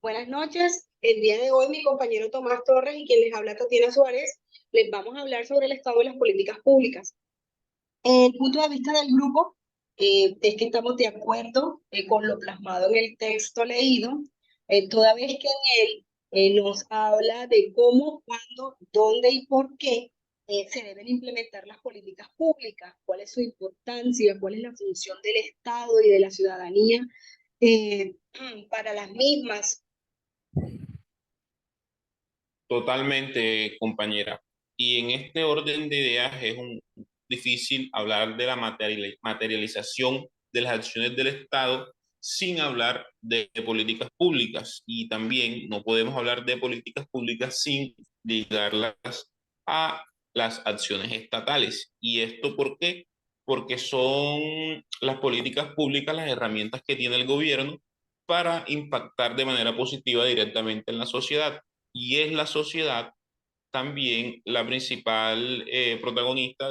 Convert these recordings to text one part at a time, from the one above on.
Buenas noches. El día de hoy mi compañero Tomás Torres y quien les habla Tatiana Suárez, les vamos a hablar sobre el estado de las políticas públicas. El punto de vista del grupo es que estamos de acuerdo con lo plasmado en el texto leído, toda vez que en él nos habla de cómo, cuándo, dónde y por qué se deben implementar las políticas públicas, cuál es su importancia, cuál es la función del Estado y de la ciudadanía eh, para las mismas. Totalmente, compañera. Y en este orden de ideas es difícil hablar de la materialización de las acciones del Estado sin hablar de políticas públicas. Y también no podemos hablar de políticas públicas sin ligarlas a las acciones estatales. ¿Y esto por qué? Porque son las políticas públicas las herramientas que tiene el gobierno para impactar de manera positiva directamente en la sociedad y es la sociedad también la principal protagonista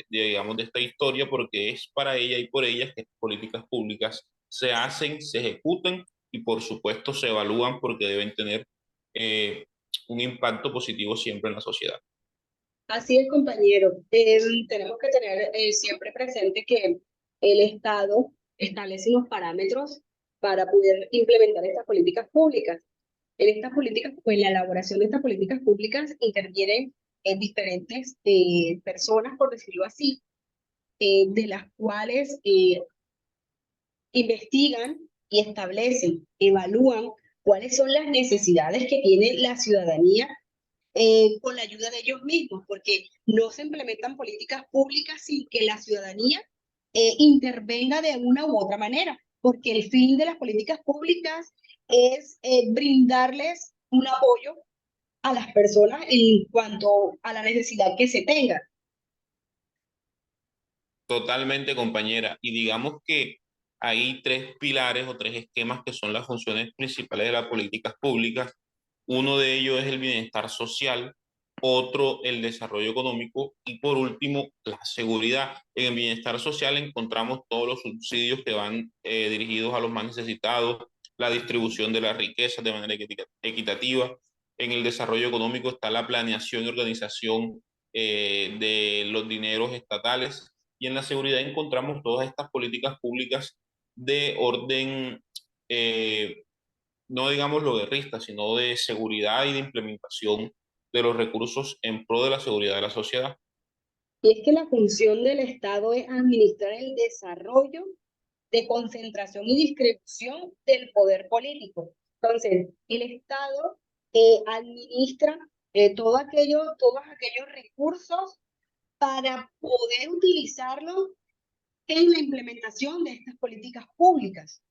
digamos, de esta historia, porque es para ella y por ella que estas políticas públicas se hacen, se ejecutan y por supuesto se evalúan porque deben tener eh, un impacto positivo siempre en la sociedad. Así es, compañero. Tenemos que tener siempre presente que el Estado establece unos parámetros para poder implementar estas políticas públicas. En estas políticas, pues la elaboración de estas políticas públicas intervienen en diferentes personas, por decirlo así, de las cuales investigan y establecen, evalúan cuáles son las necesidades que tiene la ciudadanía con la ayuda de ellos mismos, porque no se implementan políticas públicas sin que la ciudadanía intervenga de una u otra manera, porque el fin de las políticas públicas es brindarles un apoyo a las personas en cuanto a la necesidad que se tenga. Totalmente, compañera. Y digamos que hay tres pilares o tres esquemas que son las funciones principales de las políticas públicas. Uno de ellos es el bienestar social, otro el desarrollo económico y por último la seguridad. En el bienestar social encontramos todos los subsidios que van dirigidos a los más necesitados, la distribución de las riquezas de manera equitativa. En el desarrollo económico está la planeación y organización de los dineros estatales y en la seguridad encontramos todas estas políticas públicas de orden, no digamos lo guerrista, sino de seguridad y de implementación de los recursos en pro de la seguridad de la sociedad. Y es que la función del Estado es administrar el desarrollo de concentración y distribución del poder político. Entonces, el Estado administra todos aquellos recursos para poder utilizarlos en la implementación de estas políticas públicas.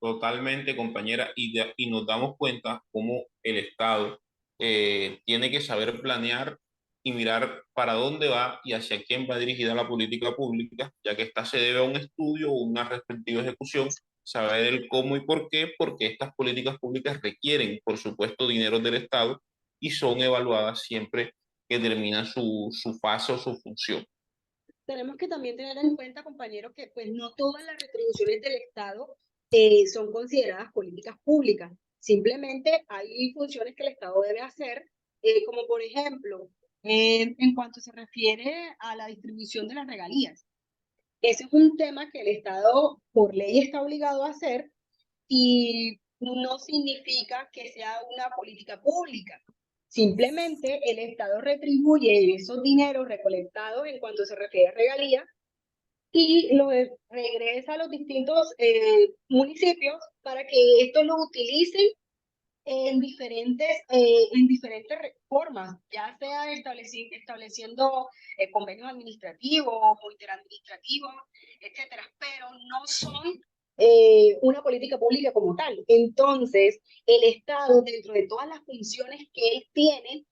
Totalmente, compañera, y nos damos cuenta cómo el Estado tiene que saber planear y mirar para dónde va y hacia quién va dirigida la política pública, ya que esta se debe a un estudio o una respectiva ejecución, saber el cómo y por qué, porque estas políticas públicas requieren, por supuesto, dinero del Estado y son evaluadas siempre que termina su fase o su función. Tenemos que también tener en cuenta, compañeros, que pues no todas las retribuciones del Estado son consideradas políticas públicas. Simplemente hay funciones que el Estado debe hacer, como por ejemplo, en cuanto se refiere a la distribución de las regalías. Ese es un tema que el Estado por ley está obligado a hacer y no significa que sea una política pública. Simplemente el Estado retribuye esos dineros recolectados en cuanto se refiere a regalías y los regresa a los distintos municipios para que estos los utilicen en diferentes formas, ya sea estableciendo convenios administrativos o interadministrativos, etcétera, pero no son una política pública como tal. Entonces, el Estado, dentro de todas las funciones que él tiene,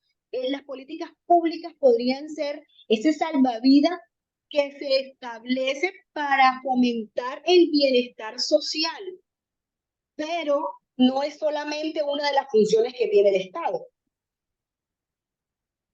las políticas públicas podrían ser ese salvavidas que se establece para fomentar el bienestar social, pero no es solamente una de las funciones que tiene el Estado.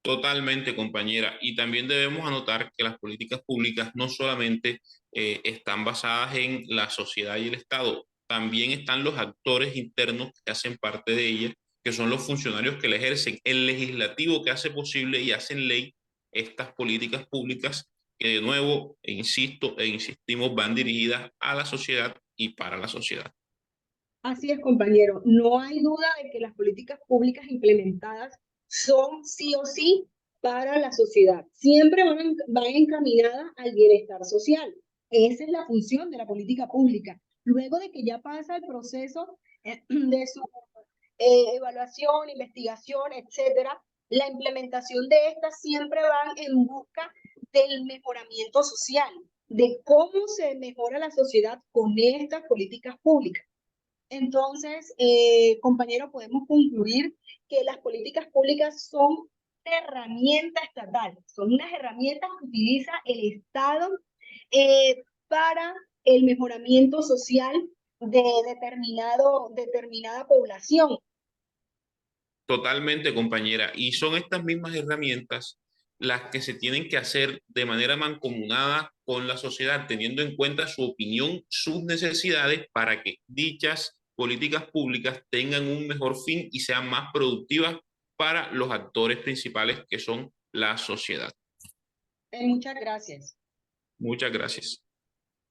Totalmente, compañera. Y también debemos anotar que las políticas públicas no solamente están basadas en la sociedad y el Estado, también están los actores internos que hacen parte de ella, que son los funcionarios que la ejercen, el legislativo que hace posible y hacen ley estas políticas públicas que de nuevo, insisto e insistimos, van dirigidas a la sociedad y para la sociedad. Así es, compañero. No hay duda de que las políticas públicas implementadas son sí o sí para la sociedad. Siempre van encaminadas al bienestar social. Esa es la función de la política pública. Luego de que ya pasa el proceso de su evaluación, investigación, etcétera, la implementación de estas siempre van en busca del mejoramiento social, de cómo se mejora la sociedad con estas políticas públicas. Entonces, compañero, podemos concluir que las políticas públicas son una herramienta estatal, son unas herramientas que utiliza el Estado para el mejoramiento social de determinada población. Totalmente, compañera. Y son estas mismas herramientas las que se tienen que hacer de manera mancomunada con la sociedad, teniendo en cuenta su opinión, sus necesidades, para que dichas políticas públicas tengan un mejor fin y sean más productivas para los actores principales que son la sociedad. Muchas gracias. Muchas gracias.